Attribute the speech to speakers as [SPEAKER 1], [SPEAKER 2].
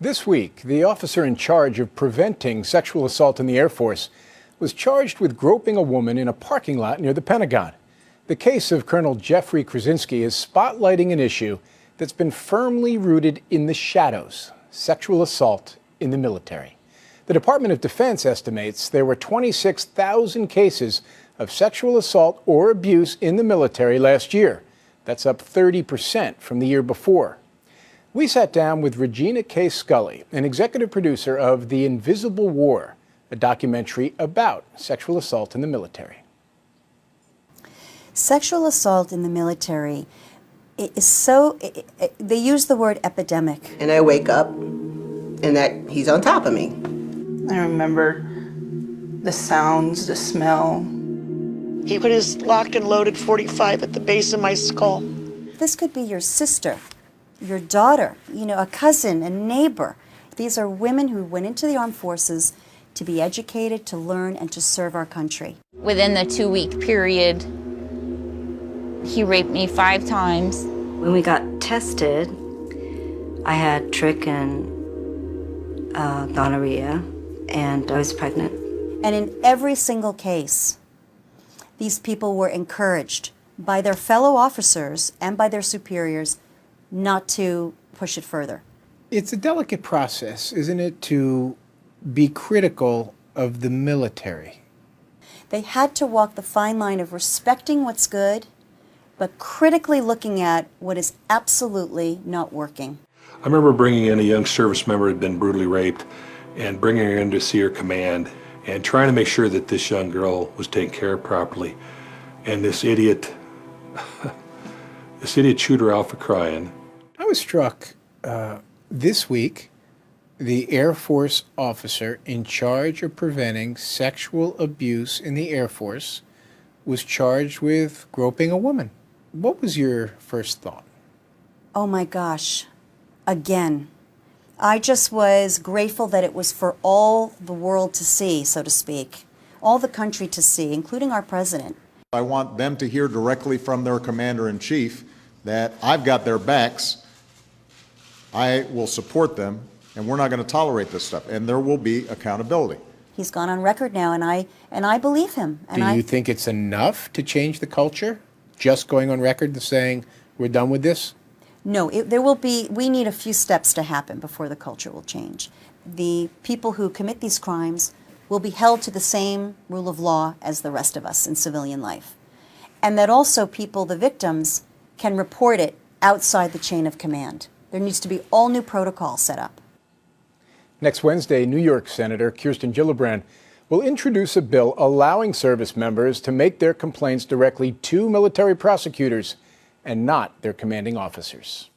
[SPEAKER 1] This week, the officer in charge of preventing sexual assault in the Air Force was charged with groping a woman in a parking lot near the Pentagon. The case of Colonel Jeffrey Krasinski is spotlighting an issue that's been firmly rooted in the shadows: sexual assault in the military. The Department of Defense estimates there were 26,000 cases of sexual assault or abuse in the military last year. That's up 30% from the year before. We sat down with Regina K. Scully, an executive producer of The Invisible War, a documentary about sexual assault in the military.
[SPEAKER 2] Sexual assault in the military is they use the word epidemic.
[SPEAKER 3] And I wake up and that he's on top of me.
[SPEAKER 4] I remember the sounds, the smell.
[SPEAKER 5] He put his locked and loaded .45 at the base of my skull.
[SPEAKER 2] This could be your sister, your daughter, a cousin, a neighbor. These are women who went into the armed forces to be educated, to learn, and to serve our country.
[SPEAKER 6] Within the 2-week period, he raped me 5 times.
[SPEAKER 7] When we got tested, I had trick and gonorrhea, and I was pregnant.
[SPEAKER 2] And in every single case, these people were encouraged by their fellow officers and by their superiors not to push it further.
[SPEAKER 1] It's a delicate process, isn't it, to be critical of the military?
[SPEAKER 2] They had to walk the fine line of respecting what's good, but critically looking at what is absolutely not working.
[SPEAKER 8] I remember bringing in a young service member who had been brutally raped and bringing her in to see her command and trying to make sure that this young girl was taken care of properly. And this idiot chewed her out for crying.
[SPEAKER 1] I was struck this week. The Air Force officer in charge of preventing sexual abuse in the Air Force was charged with groping a woman. What was your first thought?
[SPEAKER 2] Oh my gosh, again. I just was grateful that it was for all the world to see, so to speak, all the country to see, including our president.
[SPEAKER 9] I want them to hear directly from their commander-in-chief that I've got their backs, I will support them, and we're not going to tolerate this stuff, and there will be accountability.
[SPEAKER 2] He's gone on record now, and I believe him.
[SPEAKER 1] Do you think it's enough to change the culture? Just going on record and saying, we're done with this?
[SPEAKER 2] No, we need a few steps to happen before the culture will change. The people who commit these crimes will be held to the same rule of law as the rest of us in civilian life. And that also people, the victims, can report it outside the chain of command. There needs to be all new protocols set up.
[SPEAKER 1] Next Wednesday, New York Senator Kirsten Gillibrand will introduce a bill allowing service members to make their complaints directly to military prosecutors and not their commanding officers.